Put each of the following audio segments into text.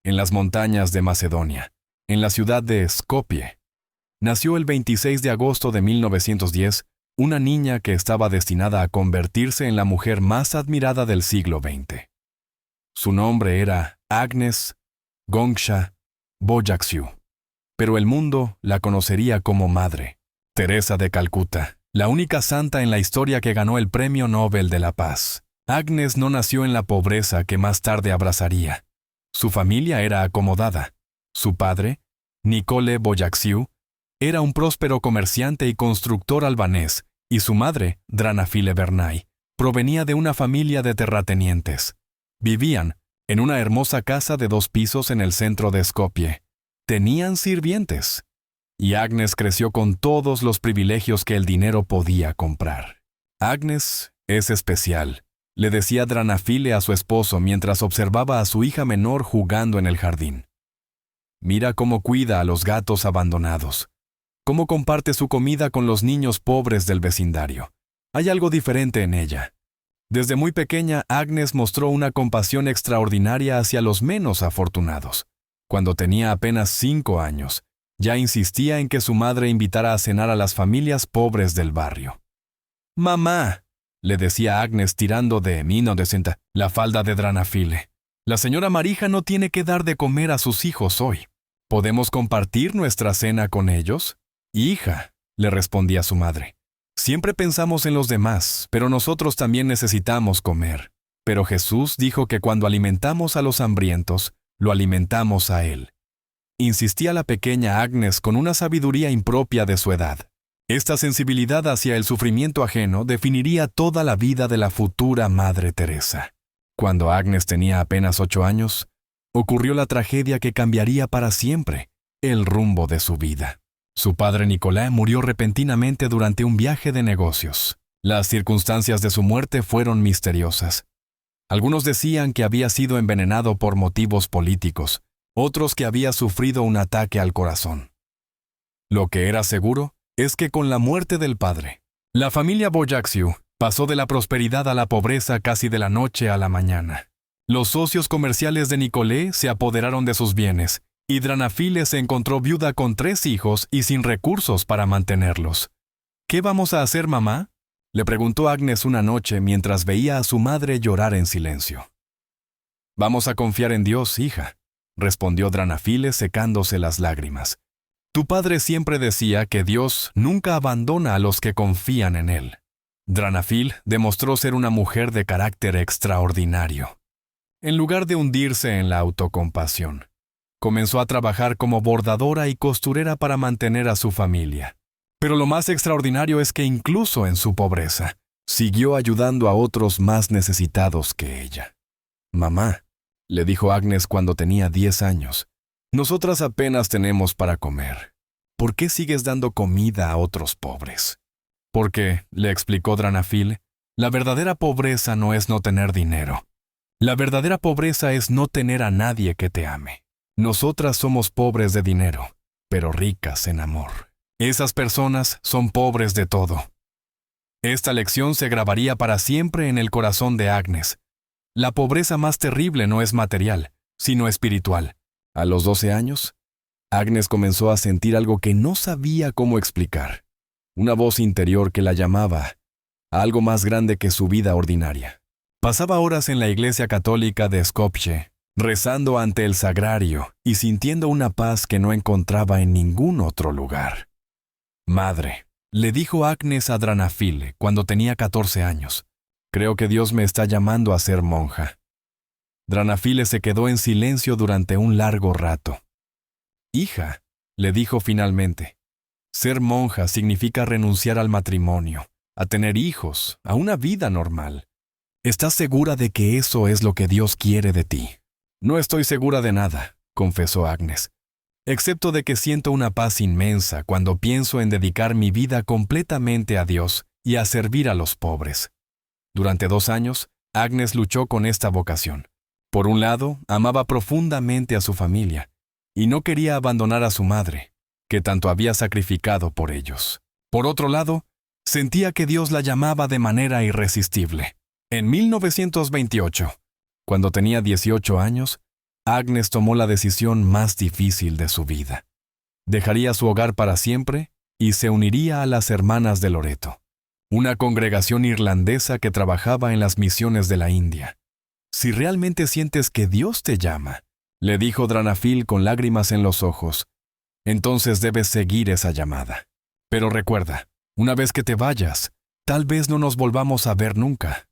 en las montañas de Macedonia, en la ciudad de Skopje. Nació el 26 de agosto de 1910, una niña que estaba destinada a convertirse en la mujer más admirada del siglo XX. Su nombre era Agnes Gongsha Bojaxiu, pero el mundo la conocería como Madre Teresa de Calcuta, la única santa en la historia que ganó el Premio Nobel de la Paz. Agnes no nació en la pobreza que más tarde abrazaría. Su familia era acomodada. Su padre, Nicole Bojaxiu, era un próspero comerciante y constructor albanés, y su madre, Dranafile Bernay, provenía de una familia de terratenientes. Vivían en una hermosa casa de 2 pisos en el centro de Skopje. Tenían sirvientes. Y Agnes creció con todos los privilegios que el dinero podía comprar. Agnes es especial, le decía Dranafile a su esposo mientras observaba a su hija menor jugando en el jardín. Mira cómo cuida a los gatos abandonados, cómo comparte su comida con los niños pobres del vecindario. Hay algo diferente en ella. Desde muy pequeña, Agnes mostró una compasión extraordinaria hacia los menos afortunados. Cuando tenía apenas 5 años, ya insistía en que su madre invitara a cenar a las familias pobres del barrio. «Mamá», le decía Agnes tirando de la falda de Dranafile, «la señora Marija no tiene que dar de comer a sus hijos hoy. ¿Podemos compartir nuestra cena con ellos?» «Hija», le respondía su madre, «siempre pensamos en los demás, pero nosotros también necesitamos comer. Pero Jesús dijo que cuando alimentamos a los hambrientos, lo alimentamos a Él». Insistía la pequeña Agnes con una sabiduría impropia de su edad. Esta sensibilidad hacia el sufrimiento ajeno definiría toda la vida de la futura Madre Teresa. Cuando Agnes tenía apenas 8 años, ocurrió la tragedia que cambiaría para siempre el rumbo de su vida. Su padre Nicolás murió repentinamente durante un viaje de negocios. Las circunstancias de su muerte fueron misteriosas. Algunos decían que había sido envenenado por motivos políticos, otros que había sufrido un ataque al corazón. Lo que era seguro es que con la muerte del padre, la familia Bojaxiu pasó de la prosperidad a la pobreza casi de la noche a la mañana. Los socios comerciales de Nicolás se apoderaron de sus bienes, y Dranafile se encontró viuda con 3 hijos y sin recursos para mantenerlos. «¿Qué vamos a hacer, mamá?», le preguntó Agnes una noche mientras veía a su madre llorar en silencio. «Vamos a confiar en Dios, hija», respondió Dranafile secándose las lágrimas. «Tu padre siempre decía que Dios nunca abandona a los que confían en Él». Dranafil demostró ser una mujer de carácter extraordinario. En lugar de hundirse en la autocompasión, comenzó a trabajar como bordadora y costurera para mantener a su familia. Pero lo más extraordinario es que incluso en su pobreza, siguió ayudando a otros más necesitados que ella. «Mamá», le dijo Agnes cuando tenía 10 años, «nosotras apenas tenemos para comer. ¿Por qué sigues dando comida a otros pobres?» «Porque», le explicó Dranafil, «la verdadera pobreza no es no tener dinero. La verdadera pobreza es no tener a nadie que te ame. Nosotras somos pobres de dinero, pero ricas en amor. Esas personas son pobres de todo». Esta lección se grabaría para siempre en el corazón de Agnes. La pobreza más terrible no es material, sino espiritual. A los 12 años, Agnes comenzó a sentir algo que no sabía cómo explicar. Una voz interior que la llamaba a algo más grande que su vida ordinaria. Pasaba horas en la iglesia católica de Skopje, rezando ante el sagrario y sintiendo una paz que no encontraba en ningún otro lugar. «Madre», le dijo Agnes a Dranafile cuando tenía 14 años, «creo que Dios me está llamando a ser monja». Dranafile se quedó en silencio durante un largo rato. «Hija», le dijo finalmente, «ser monja significa renunciar al matrimonio, a tener hijos, a una vida normal. ¿Estás segura de que eso es lo que Dios quiere de ti?» «No estoy segura de nada», confesó Agnes, «excepto de que siento una paz inmensa cuando pienso en dedicar mi vida completamente a Dios y a servir a los pobres». Durante 2 años, Agnes luchó con esta vocación. Por un lado, amaba profundamente a su familia, y no quería abandonar a su madre, que tanto había sacrificado por ellos. Por otro lado, sentía que Dios la llamaba de manera irresistible. En 1928, cuando tenía 18 años, Agnes tomó la decisión más difícil de su vida. Dejaría su hogar para siempre y se uniría a las Hermanas de Loreto, una congregación irlandesa que trabajaba en las misiones de la India. «Si realmente sientes que Dios te llama», le dijo Dranafil con lágrimas en los ojos, «entonces debes seguir esa llamada. Pero recuerda, una vez que te vayas, tal vez no nos volvamos a ver nunca».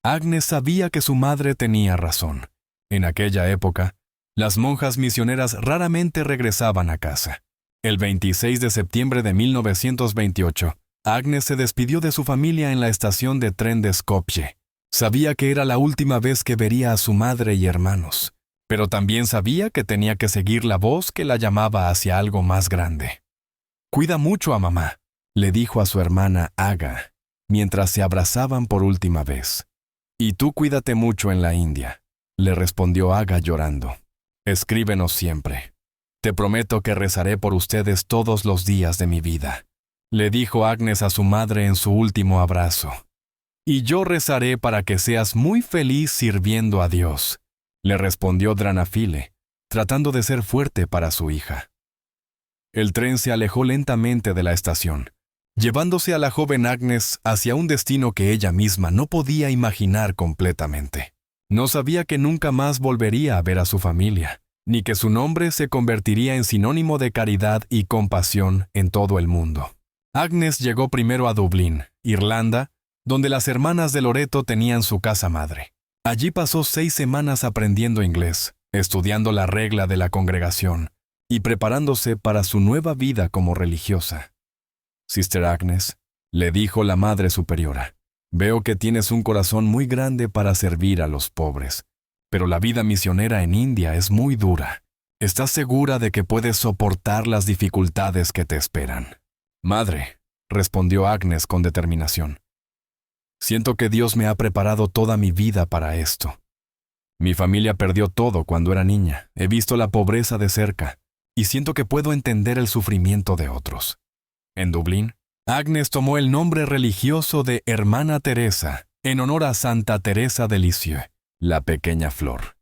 Agnes sabía que su madre tenía razón. En aquella época, las monjas misioneras raramente regresaban a casa. El 26 de septiembre de 1928, Agnes se despidió de su familia en la estación de tren de Skopje. Sabía que era la última vez que vería a su madre y hermanos, pero también sabía que tenía que seguir la voz que la llamaba hacia algo más grande. «Cuida mucho a mamá», le dijo a su hermana Aga, mientras se abrazaban por última vez. «Y tú cuídate mucho en la India», le respondió Aga llorando. «Escríbenos siempre. Te prometo que rezaré por ustedes todos los días de mi vida», le dijo Agnes a su madre en su último abrazo. «Y yo rezaré para que seas muy feliz sirviendo a Dios», le respondió Dranafile, tratando de ser fuerte para su hija. El tren se alejó lentamente de la estación, llevándose a la joven Agnes hacia un destino que ella misma no podía imaginar completamente. No sabía que nunca más volvería a ver a su familia, ni que su nombre se convertiría en sinónimo de caridad y compasión en todo el mundo. Agnes llegó primero a Dublín, Irlanda, donde las Hermanas de Loreto tenían su casa madre. Allí pasó 6 semanas aprendiendo inglés, estudiando la regla de la congregación y preparándose para su nueva vida como religiosa. «Sister Agnes», le dijo la Madre Superiora, «veo que tienes un corazón muy grande para servir a los pobres, pero la vida misionera en India es muy dura. ¿Estás segura de que puedes soportar las dificultades que te esperan?» «Madre», respondió Agnes con determinación, «siento que Dios me ha preparado toda mi vida para esto. Mi familia perdió todo cuando era niña, he visto la pobreza de cerca, y siento que puedo entender el sufrimiento de otros». En Dublín, Agnes tomó el nombre religioso de Hermana Teresa, en honor a Santa Teresa de Lisieux, la pequeña flor,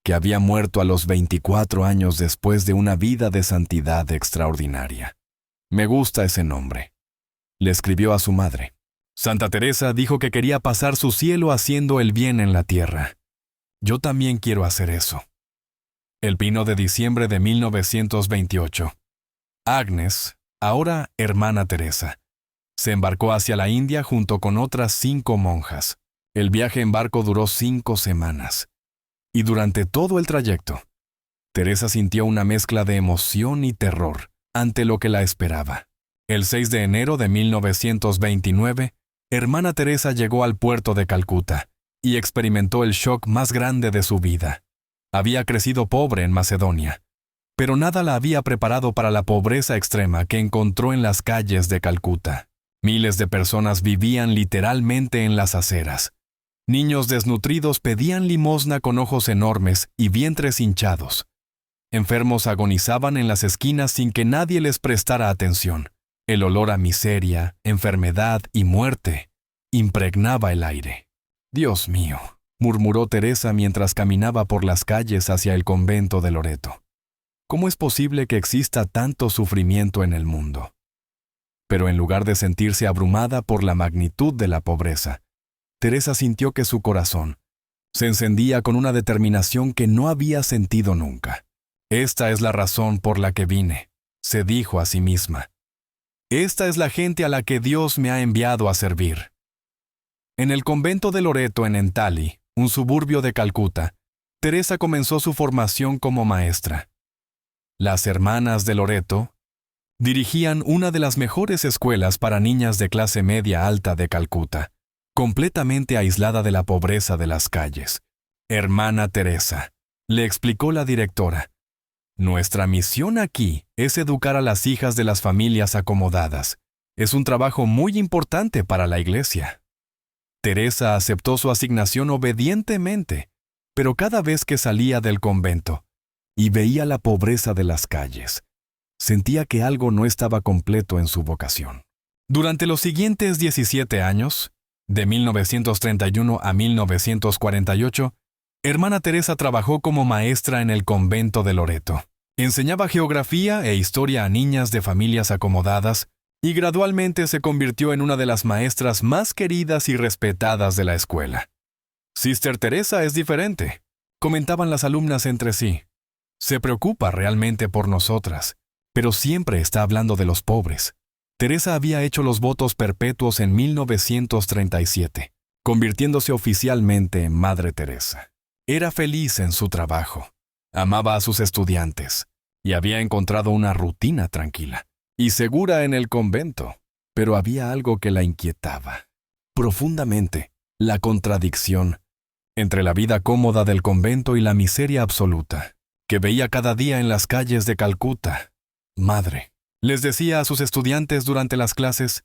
que había muerto a los 24 años después de una vida de santidad extraordinaria. «Me gusta ese nombre», le escribió a su madre. «Santa Teresa dijo que quería pasar su cielo haciendo el bien en la tierra. Yo también quiero hacer eso». El 1 de diciembre de 1928, Agnes, ahora Hermana Teresa, se embarcó hacia la India junto con otras 5 monjas. El viaje en barco duró 5 semanas. Y durante todo el trayecto, Teresa sintió una mezcla de emoción y terror ante lo que la esperaba. El 6 de enero de 1929, Hermana Teresa llegó al puerto de Calcuta y experimentó el shock más grande de su vida. Había crecido pobre en Macedonia, pero nada la había preparado para la pobreza extrema que encontró en las calles de Calcuta. Miles de personas vivían literalmente en las aceras. Niños desnutridos pedían limosna con ojos enormes y vientres hinchados. Enfermos agonizaban en las esquinas sin que nadie les prestara atención. El olor a miseria, enfermedad y muerte impregnaba el aire. «Dios mío», murmuró Teresa mientras caminaba por las calles hacia el convento de Loreto. «¿Cómo es posible que exista tanto sufrimiento en el mundo?». Pero en lugar de sentirse abrumada por la magnitud de la pobreza, Teresa sintió que su corazón se encendía con una determinación que no había sentido nunca. «Esta es la razón por la que vine», se dijo a sí misma. «Esta es la gente a la que Dios me ha enviado a servir». En el convento de Loreto en Entali, un suburbio de Calcuta, Teresa comenzó su formación como maestra. Las Hermanas de Loreto dirigían una de las mejores escuelas para niñas de clase media alta de Calcuta, completamente aislada de la pobreza de las calles. «Hermana Teresa», le explicó la directora, «nuestra misión aquí es educar a las hijas de las familias acomodadas. Es un trabajo muy importante para la iglesia». Teresa aceptó su asignación obedientemente, pero cada vez que salía del convento y veía la pobreza de las calles, sentía que algo no estaba completo en su vocación. Durante los siguientes 17 años, de 1931 a 1948, Hermana Teresa trabajó como maestra en el convento de Loreto. Enseñaba geografía e historia a niñas de familias acomodadas y gradualmente se convirtió en una de las maestras más queridas y respetadas de la escuela. Sister Teresa es diferente, comentaban las alumnas entre sí. Se preocupa realmente por nosotras, pero siempre está hablando de los pobres. Teresa había hecho los votos perpetuos en 1937, convirtiéndose oficialmente en Madre Teresa. Era feliz en su trabajo, amaba a sus estudiantes y había encontrado una rutina tranquila y segura en el convento, pero había algo que la inquietaba profundamente, la contradicción entre la vida cómoda del convento y la miseria absoluta que veía cada día en las calles de Calcuta. Madre, les decía a sus estudiantes durante las clases,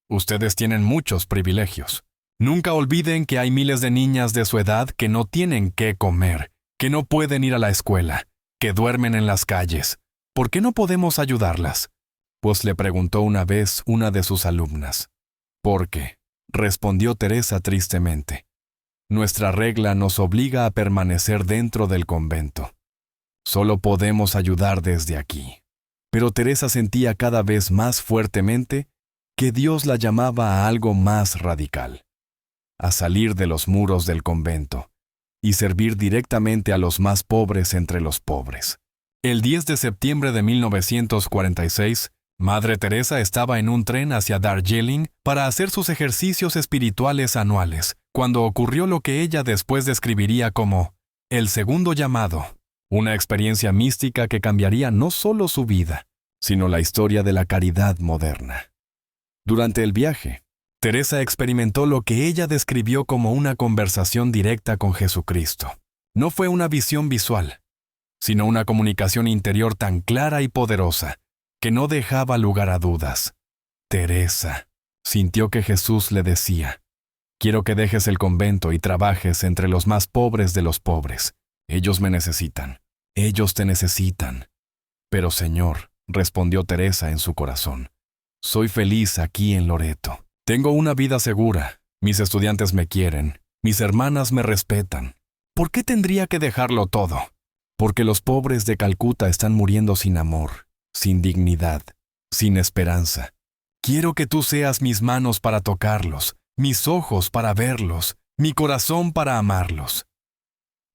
ustedes tienen muchos privilegios. Nunca olviden que hay miles de niñas de su edad que no tienen qué comer, que no pueden ir a la escuela, que duermen en las calles. ¿Por qué no podemos ayudarlas? Pues le preguntó una vez una de sus alumnas. Porque, respondió Teresa tristemente, nuestra regla nos obliga a permanecer dentro del convento. Solo podemos ayudar desde aquí. Pero Teresa sentía cada vez más fuertemente que Dios la llamaba a algo más radical, a salir de los muros del convento y servir directamente a los más pobres entre los pobres. El 10 de septiembre de 1946, Madre Teresa estaba en un tren hacia Darjeeling para hacer sus ejercicios espirituales anuales, cuando ocurrió lo que ella después describiría como el segundo llamado, una experiencia mística que cambiaría no solo su vida, sino la historia de la caridad moderna. Durante el viaje, Teresa experimentó lo que ella describió como una conversación directa con Jesucristo. No fue una visión visual, sino una comunicación interior tan clara y poderosa que no dejaba lugar a dudas. Teresa sintió que Jesús le decía, quiero que dejes el convento y trabajes entre los más pobres de los pobres. Ellos me necesitan. Ellos te necesitan. Pero Señor, respondió Teresa en su corazón, soy feliz aquí en Loreto. Tengo una vida segura. Mis estudiantes me quieren. Mis hermanas me respetan. ¿Por qué tendría que dejarlo todo? Porque los pobres de Calcuta están muriendo sin amor, sin dignidad, sin esperanza. Quiero que tú seas mis manos para tocarlos, mis ojos para verlos, mi corazón para amarlos.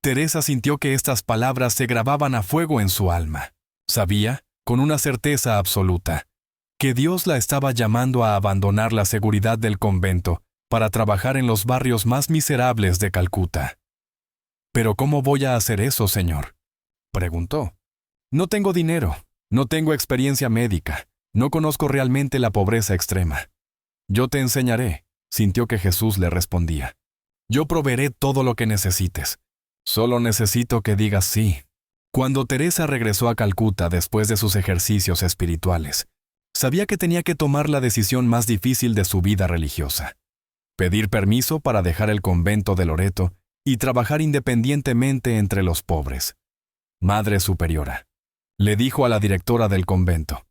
Teresa sintió que estas palabras se grababan a fuego en su alma. Sabía, con una certeza absoluta, que Dios la estaba llamando a abandonar la seguridad del convento para trabajar en los barrios más miserables de Calcuta. ¿Pero cómo voy a hacer eso, Señor?, preguntó. No tengo dinero, no tengo experiencia médica, no conozco realmente la pobreza extrema. Yo te enseñaré, sintió que Jesús le respondía. Yo proveeré todo lo que necesites. Solo necesito que digas sí. Cuando Teresa regresó a Calcuta después de sus ejercicios espirituales, sabía que tenía que tomar la decisión más difícil de su vida religiosa. Pedir permiso para dejar el convento de Loreto y trabajar independientemente entre los pobres. Madre Superiora, le dijo a la directora del convento,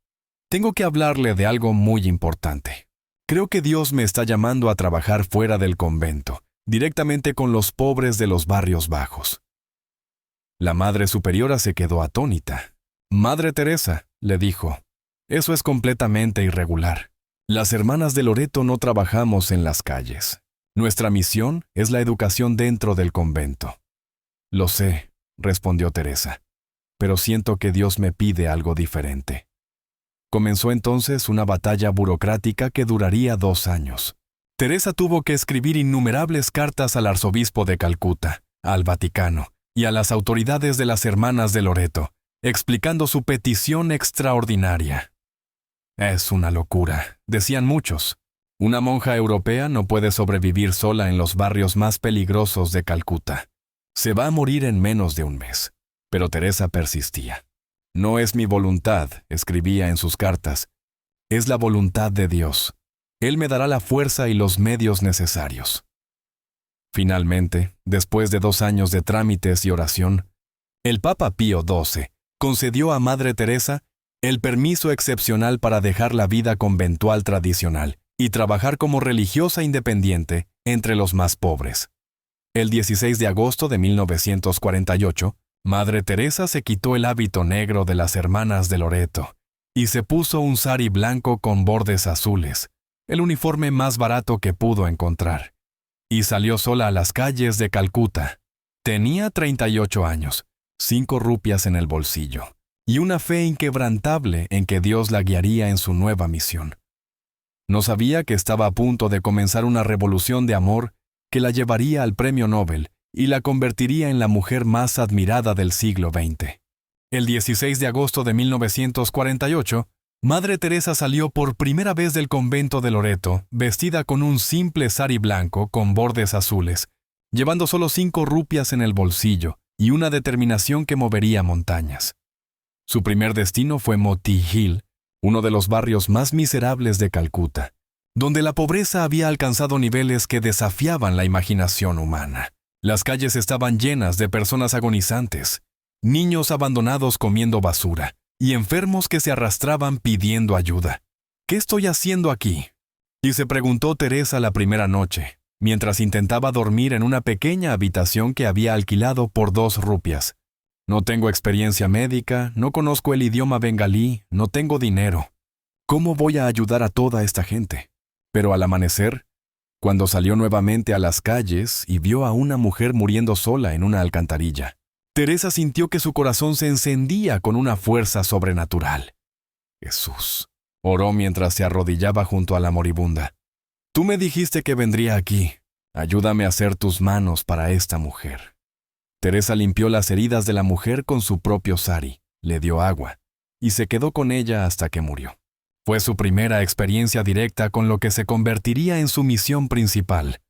tengo que hablarle de algo muy importante. Creo que Dios me está llamando a trabajar fuera del convento, directamente con los pobres de los barrios bajos. La Madre Superiora se quedó atónita. Madre Teresa, le dijo, eso es completamente irregular. Las hermanas de Loreto no trabajamos en las calles. Nuestra misión es la educación dentro del convento. Lo sé, respondió Teresa, pero siento que Dios me pide algo diferente. Comenzó entonces una batalla burocrática que duraría 2 años. Teresa tuvo que escribir innumerables cartas al arzobispo de Calcuta, al Vaticano y a las autoridades de las hermanas de Loreto, explicando su petición extraordinaria. Es una locura, decían muchos. Una monja europea no puede sobrevivir sola en los barrios más peligrosos de Calcuta. Se va a morir en menos de un mes. Pero Teresa persistía. No es mi voluntad, escribía en sus cartas. Es la voluntad de Dios. Él me dará la fuerza y los medios necesarios. Finalmente, después de 2 años de trámites y oración, el Papa Pío XII concedió a Madre Teresa el permiso excepcional para dejar la vida conventual tradicional y trabajar como religiosa independiente entre los más pobres. El 16 de agosto de 1948, Madre Teresa se quitó el hábito negro de las hermanas de Loreto y se puso un sari blanco con bordes azules, el uniforme más barato que pudo encontrar, y salió sola a las calles de Calcuta. Tenía 38 años, 5 rupias en el bolsillo, y una fe inquebrantable en que Dios la guiaría en su nueva misión. No sabía que estaba a punto de comenzar una revolución de amor que la llevaría al premio Nobel y la convertiría en la mujer más admirada del siglo XX. El 16 de agosto de 1948, Madre Teresa salió por primera vez del convento de Loreto, vestida con un simple sari blanco con bordes azules, llevando solo 5 rupias en el bolsillo y una determinación que movería montañas. Su primer destino fue Moti Hill, uno de los barrios más miserables de Calcuta, donde la pobreza había alcanzado niveles que desafiaban la imaginación humana. Las calles estaban llenas de personas agonizantes, niños abandonados comiendo basura y enfermos que se arrastraban pidiendo ayuda. ¿Qué estoy haciendo aquí?, y se preguntó Teresa la primera noche, mientras intentaba dormir en una pequeña habitación que había alquilado por 2 rupias. No tengo experiencia médica, no conozco el idioma bengalí, no tengo dinero. ¿Cómo voy a ayudar a toda esta gente? Pero al amanecer, cuando salió nuevamente a las calles y vio a una mujer muriendo sola en una alcantarilla, Teresa sintió que su corazón se encendía con una fuerza sobrenatural. Jesús, oró mientras se arrodillaba junto a la moribunda. Tú me dijiste que vendría aquí. Ayúdame a hacer tus manos para esta mujer. Teresa limpió las heridas de la mujer con su propio sari, le dio agua, y se quedó con ella hasta que murió. Fue su primera experiencia directa con lo que se convertiría en su misión principal: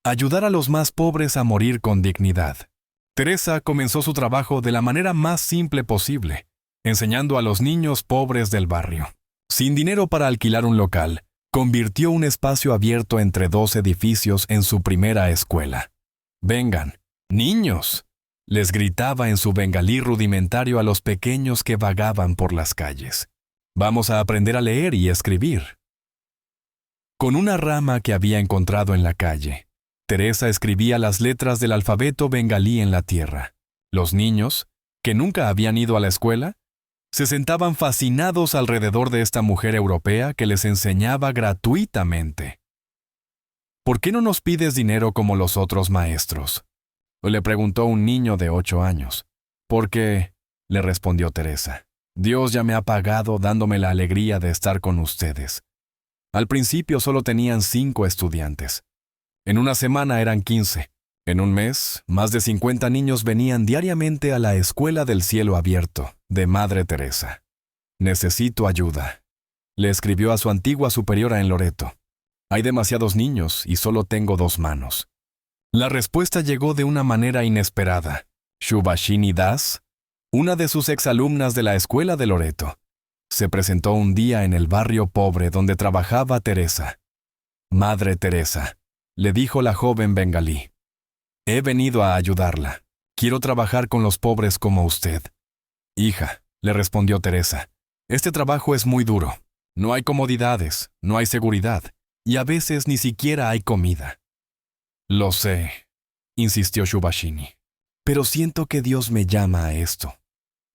ayudar a los más pobres a morir con dignidad. Teresa comenzó su trabajo de la manera más simple posible, enseñando a los niños pobres del barrio. Sin dinero para alquilar un local, convirtió un espacio abierto entre 2 edificios en su primera escuela. «Vengan, niños», les gritaba en su bengalí rudimentario a los pequeños que vagaban por las calles. «Vamos a aprender a leer y escribir». Con una rama que había encontrado en la calle, Teresa escribía las letras del alfabeto bengalí en la tierra. Los niños, que nunca habían ido a la escuela, se sentaban fascinados alrededor de esta mujer europea que les enseñaba gratuitamente. «¿Por qué no nos pides dinero como los otros maestros?», le preguntó un niño de 8 años. «Porque», le respondió Teresa, «Dios ya me ha pagado dándome la alegría de estar con ustedes». Al principio solo tenían 5 estudiantes. En una semana eran 15. En un mes, más de 50 niños venían diariamente a la Escuela del Cielo Abierto de Madre Teresa. «Necesito ayuda», le escribió a su antigua superiora en Loreto. «Hay demasiados niños y solo tengo 2 manos». La respuesta llegó de una manera inesperada. Shubhashini Das, una de sus exalumnas de la escuela de Loreto, se presentó un día en el barrio pobre donde trabajaba Teresa. «Madre Teresa», le dijo la joven bengalí, «he venido a ayudarla. Quiero trabajar con los pobres como usted». «Hija», le respondió Teresa, «este trabajo es muy duro. No hay comodidades, no hay seguridad, y a veces ni siquiera hay comida». «Lo sé», insistió Shubhashini, «pero siento que Dios me llama a esto».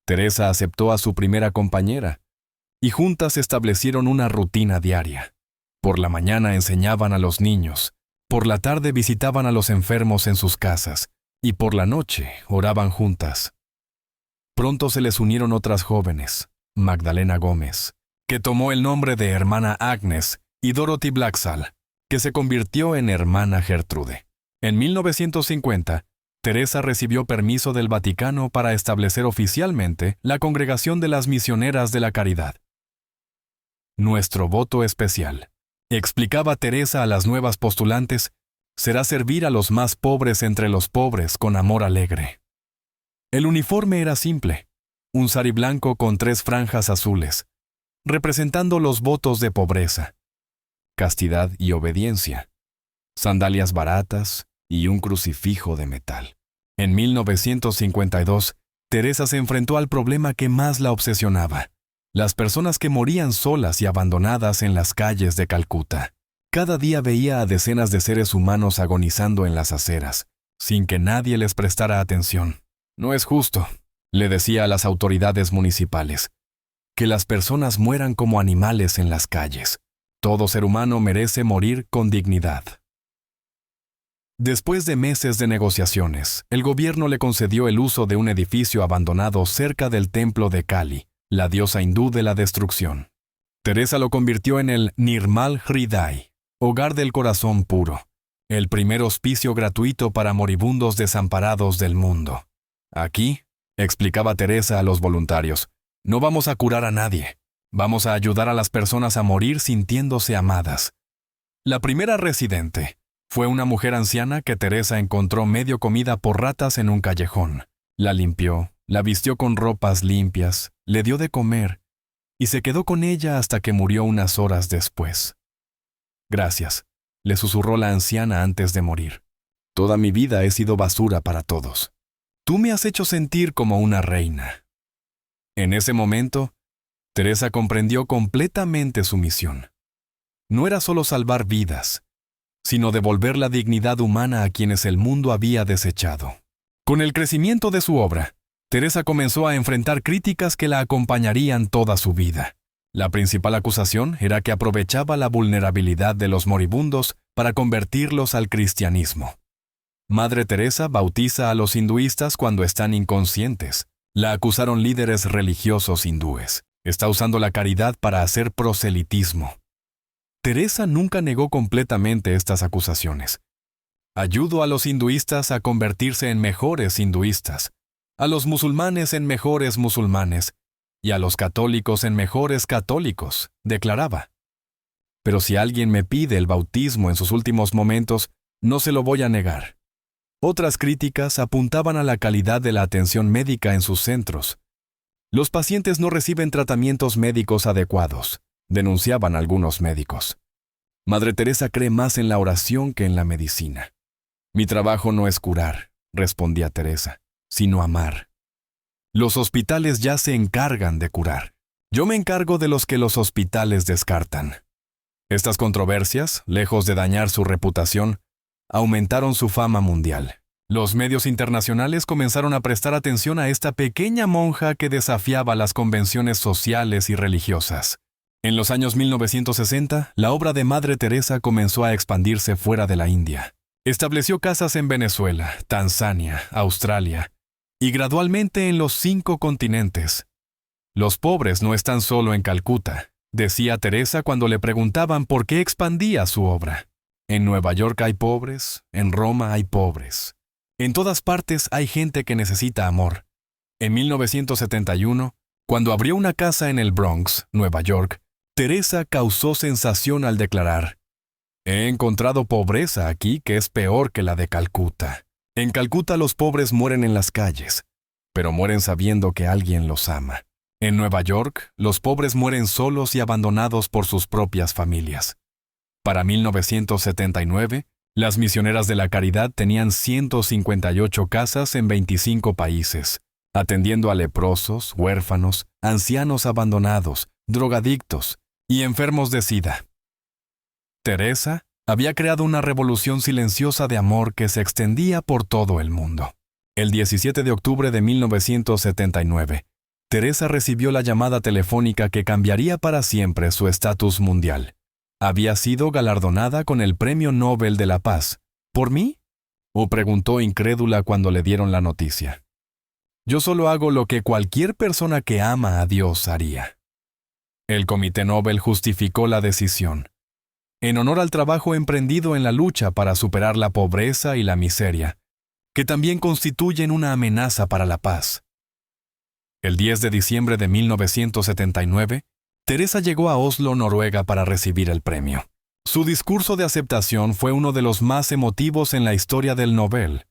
Teresa aceptó a su primera compañera, y juntas establecieron una rutina diaria. Por la mañana enseñaban a los niños, por la tarde visitaban a los enfermos en sus casas, y por la noche oraban juntas. Pronto se les unieron otras jóvenes, Magdalena Gómez, que tomó el nombre de hermana Agnes, y Dorothy Blacksall, que se convirtió en hermana Gertrude. En 1950, Teresa recibió permiso del Vaticano para establecer oficialmente la Congregación de las Misioneras de la Caridad. «Nuestro voto especial», explicaba Teresa a las nuevas postulantes, «será servir a los más pobres entre los pobres con amor alegre». El uniforme era simple, un sari blanco con 3 franjas azules, representando los votos de pobreza, castidad y obediencia, sandalias baratas y un crucifijo de metal. En 1952, Teresa se enfrentó al problema que más la obsesionaba: las personas que morían solas y abandonadas en las calles de Calcuta. Cada día veía a decenas de seres humanos agonizando en las aceras, sin que nadie les prestara atención. No es justo, le decía a las autoridades municipales, que las personas mueran como animales en las calles. Todo ser humano merece morir con dignidad. Después de meses de negociaciones, el gobierno le concedió el uso de un edificio abandonado cerca del templo de Kali, la diosa hindú de la destrucción. Teresa lo convirtió en el Nirmal Hriday, hogar del corazón puro, el primer hospicio gratuito para moribundos desamparados del mundo. Aquí, explicaba Teresa a los voluntarios, no vamos a curar a nadie, vamos a ayudar a las personas a morir sintiéndose amadas. La primera residente fue una mujer anciana que Teresa encontró medio comida por ratas en un callejón. La limpió, la vistió con ropas limpias, le dio de comer y se quedó con ella hasta que murió unas horas después. Gracias, le susurró la anciana antes de morir. Toda mi vida he sido basura para todos. Tú me has hecho sentir como una reina. En ese momento, Teresa comprendió completamente su misión. No era solo salvar vidas, sino devolver la dignidad humana a quienes el mundo había desechado. Con el crecimiento de su obra, Teresa comenzó a enfrentar críticas que la acompañarían toda su vida. La principal acusación era que aprovechaba la vulnerabilidad de los moribundos para convertirlos al cristianismo. Madre Teresa bautiza a los hinduistas cuando están inconscientes. La acusaron líderes religiosos hindúes. Está usando la caridad para hacer proselitismo. Teresa nunca negó completamente estas acusaciones. Ayudo a los hinduistas a convertirse en mejores hinduistas, a los musulmanes en mejores musulmanes y a los católicos en mejores católicos, declaraba. Pero si alguien me pide el bautismo en sus últimos momentos, no se lo voy a negar. Otras críticas apuntaban a la calidad de la atención médica en sus centros. Los pacientes no reciben tratamientos médicos adecuados, denunciaban algunos médicos. Madre Teresa cree más en la oración que en la medicina. Mi trabajo no es curar, respondía Teresa, sino amar. Los hospitales ya se encargan de curar. Yo me encargo de los que los hospitales descartan. Estas controversias, lejos de dañar su reputación, aumentaron su fama mundial. Los medios internacionales comenzaron a prestar atención a esta pequeña monja que desafiaba las convenciones sociales y religiosas. En los años 1960, la obra de Madre Teresa comenzó a expandirse fuera de la India. Estableció casas en Venezuela, Tanzania, Australia y gradualmente en los 5 continentes. Los pobres no están solo en Calcuta, decía Teresa cuando le preguntaban por qué expandía su obra. En Nueva York hay pobres, en Roma hay pobres. En todas partes hay gente que necesita amor. En 1971, cuando abrió una casa en el Bronx, Nueva York, Teresa causó sensación al declarar: «He encontrado pobreza aquí que es peor que la de Calcuta. En Calcuta los pobres mueren en las calles, pero mueren sabiendo que alguien los ama. En Nueva York, los pobres mueren solos y abandonados por sus propias familias». Para 1979, las misioneras de la caridad tenían 158 casas en 25 países, atendiendo a leprosos, huérfanos, ancianos abandonados, drogadictos y enfermos de SIDA. Teresa había creado una revolución silenciosa de amor que se extendía por todo el mundo. El 17 de octubre de 1979, Teresa recibió la llamada telefónica que cambiaría para siempre su estatus mundial. Había sido galardonada con el Premio Nobel de la Paz. ¿Por mí?, o preguntó incrédula cuando le dieron la noticia. Yo solo hago lo que cualquier persona que ama a Dios haría. El Comité Nobel justificó la decisión, en honor al trabajo emprendido en la lucha para superar la pobreza y la miseria, que también constituyen una amenaza para la paz. El 10 de diciembre de 1979, Teresa llegó a Oslo, Noruega, para recibir el premio. Su discurso de aceptación fue uno de los más emotivos en la historia del Nobel.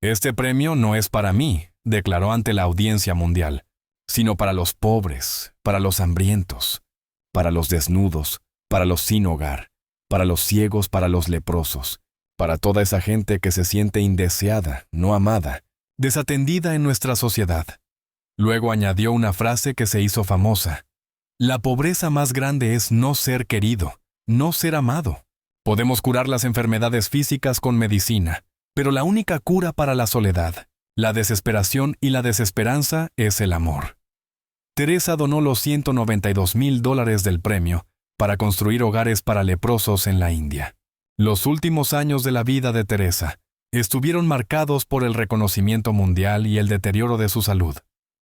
Este premio no es para mí, declaró ante la audiencia mundial, sino para los pobres, para los hambrientos, para los desnudos, para los sin hogar, para los ciegos, para los leprosos, para toda esa gente que se siente indeseada, no amada, desatendida en nuestra sociedad. Luego añadió una frase que se hizo famosa: la pobreza más grande es no ser querido, no ser amado. Podemos curar las enfermedades físicas con medicina, Pero la única cura para la soledad, la desesperación y la desesperanza es el amor. Teresa donó los $192,000 del premio para construir hogares para leprosos en la India. Los últimos años de la vida de Teresa estuvieron marcados por el reconocimiento mundial y el deterioro de su salud.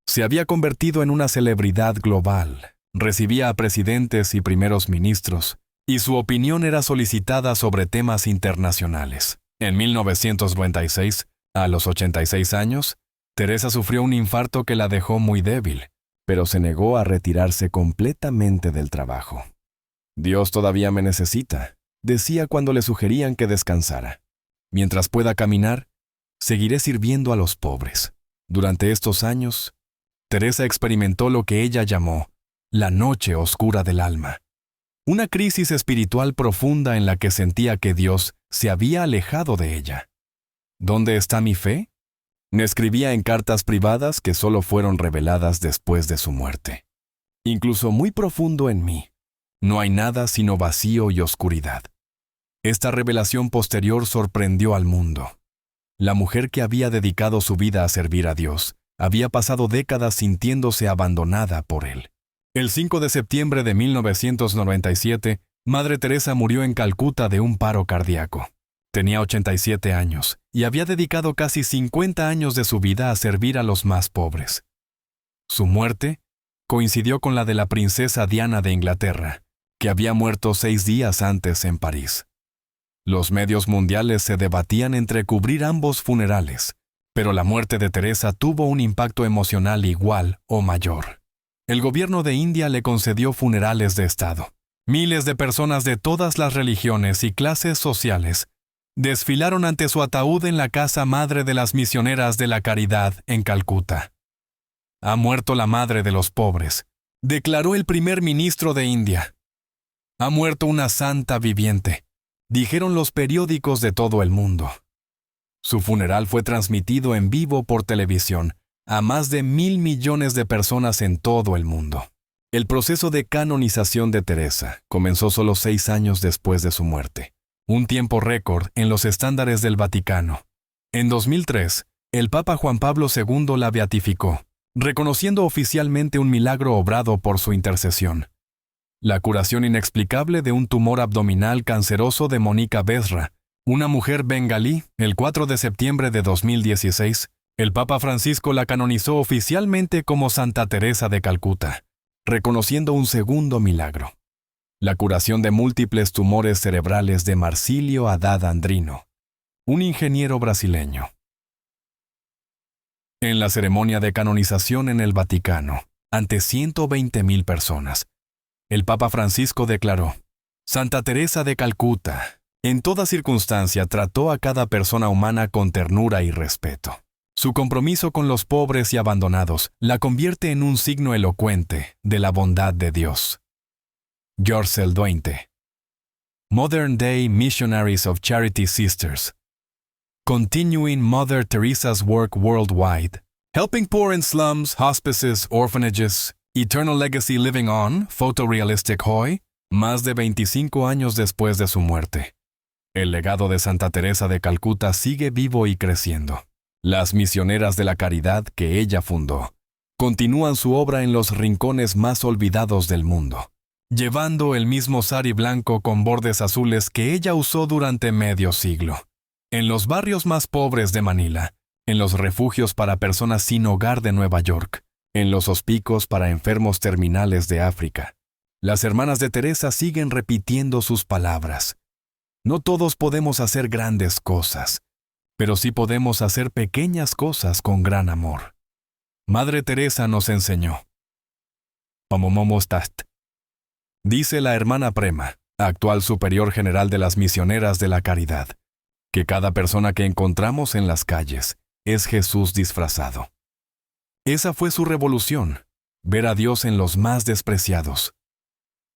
Se había convertido en una celebridad global, recibía a presidentes y primeros ministros, y su opinión era solicitada sobre temas internacionales. En 1996, a los 86 años, Teresa sufrió un infarto que la dejó muy débil, pero se negó a retirarse completamente del trabajo. Dios todavía me necesita, decía cuando le sugerían que descansara. Mientras pueda caminar, seguiré sirviendo a los pobres. Durante estos años, Teresa experimentó lo que ella llamó la noche oscura del alma, una crisis espiritual profunda en la que sentía que Dios se había alejado de ella. ¿Dónde está mi fe? Me escribía en cartas privadas que solo fueron reveladas después de su muerte. Incluso muy profundo en mí, no hay nada sino vacío y oscuridad. Esta revelación posterior sorprendió al mundo. La mujer que había dedicado su vida a servir a Dios había pasado décadas sintiéndose abandonada por Él. El 5 de septiembre de 1997, Madre Teresa murió en Calcuta de un paro cardíaco. Tenía 87 años y había dedicado casi 50 años de su vida a servir a los más pobres. Su muerte coincidió con la de la princesa Diana de Inglaterra, que había muerto 6 días antes en París. Los medios mundiales se debatían entre cubrir ambos funerales, pero la muerte de Teresa tuvo un impacto emocional igual o mayor. El gobierno de India le concedió funerales de Estado. Miles de personas de todas las religiones y clases sociales desfilaron ante su ataúd en la casa madre de las misioneras de la caridad en Calcuta. Ha muerto la madre de los pobres, declaró el primer ministro de India. Ha muerto una santa viviente, dijeron los periódicos de todo el mundo. Su funeral fue transmitido en vivo por televisión a más de 1,000 millones de personas en todo el mundo. El proceso de canonización de Teresa comenzó solo 6 años después de su muerte, un tiempo récord en los estándares del Vaticano. En 2003, el Papa Juan Pablo II la beatificó, reconociendo oficialmente un milagro obrado por su intercesión. La curación inexplicable de un tumor abdominal canceroso de Mónica Besra, una mujer bengalí, el 4 de septiembre de 2016, el Papa Francisco la canonizó oficialmente como Santa Teresa de Calcuta, reconociendo un segundo milagro: la curación de múltiples tumores cerebrales de Marsilio Haddad Andrino, un ingeniero brasileño. En la ceremonia de canonización en el Vaticano, ante 120,000 personas, el Papa Francisco declaró: Santa Teresa de Calcuta, en toda circunstancia trató a cada persona humana con ternura y respeto. Su compromiso con los pobres y abandonados la convierte en un signo elocuente de la bondad de Dios. George Duente. Modern Day Missionaries of Charity Sisters. Continuing Mother Teresa's work worldwide. Helping poor in slums, hospices, orphanages. Eternal Legacy Living On, Photorealistic Hoy, más de 25 años después de su muerte. El legado de Santa Teresa de Calcuta sigue vivo y creciendo. Las misioneras de la caridad que ella fundó continúan su obra en los rincones más olvidados del mundo, llevando el mismo sari blanco con bordes azules que ella usó durante medio siglo. En los barrios más pobres de Manila, en los refugios para personas sin hogar de Nueva York, en los hospicos para enfermos terminales de África, las hermanas de Teresa siguen repitiendo sus palabras. No todos podemos hacer grandes cosas, pero sí podemos hacer pequeñas cosas con gran amor. Madre Teresa nos enseñó. Pamomomostat. Dice la hermana Prema, actual superior general de las misioneras de la caridad, que cada persona que encontramos en las calles es Jesús disfrazado. Esa fue su revolución, ver a Dios en los más despreciados.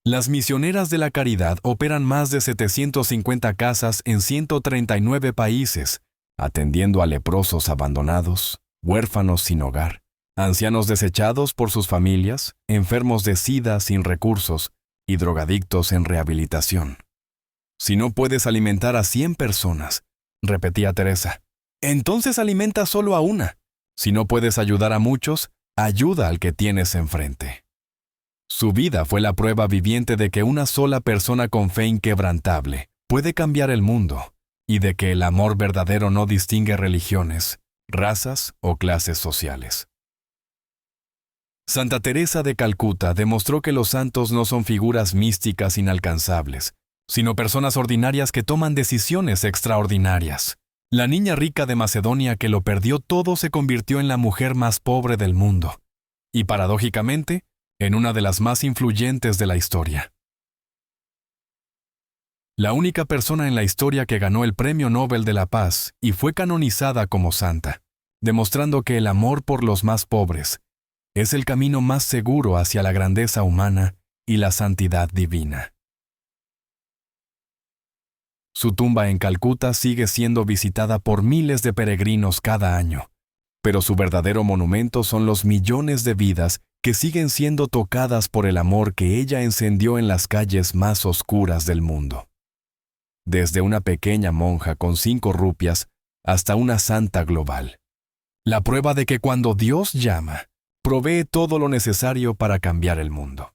Las misioneras de la caridad operan más de 750 casas en 139 países, atendiendo a leprosos abandonados, huérfanos sin hogar, ancianos desechados por sus familias, enfermos de SIDA sin recursos y drogadictos en rehabilitación. Si no puedes alimentar a 100 personas, repetía Teresa, entonces alimenta solo a una. Si no puedes ayudar a muchos, ayuda al que tienes enfrente. Su vida fue la prueba viviente de que una sola persona con fe inquebrantable puede cambiar el mundo, y de que el amor verdadero no distingue religiones, razas o clases sociales. Santa Teresa de Calcuta demostró que los santos no son figuras místicas inalcanzables, sino personas ordinarias que toman decisiones extraordinarias. La niña rica de Macedonia que lo perdió todo se convirtió en la mujer más pobre del mundo, y paradójicamente, en una de las más influyentes de la historia. La única persona en la historia que ganó el Premio Nobel de la Paz y fue canonizada como santa, demostrando que el amor por los más pobres es el camino más seguro hacia la grandeza humana y la santidad divina. Su tumba en Calcuta sigue siendo visitada por miles de peregrinos cada año, pero su verdadero monumento son los millones de vidas que siguen siendo tocadas por el amor que ella encendió en las calles más oscuras del mundo. Desde una pequeña monja con 5 rupias hasta una santa global. La prueba de que cuando Dios llama, provee todo lo necesario para cambiar el mundo.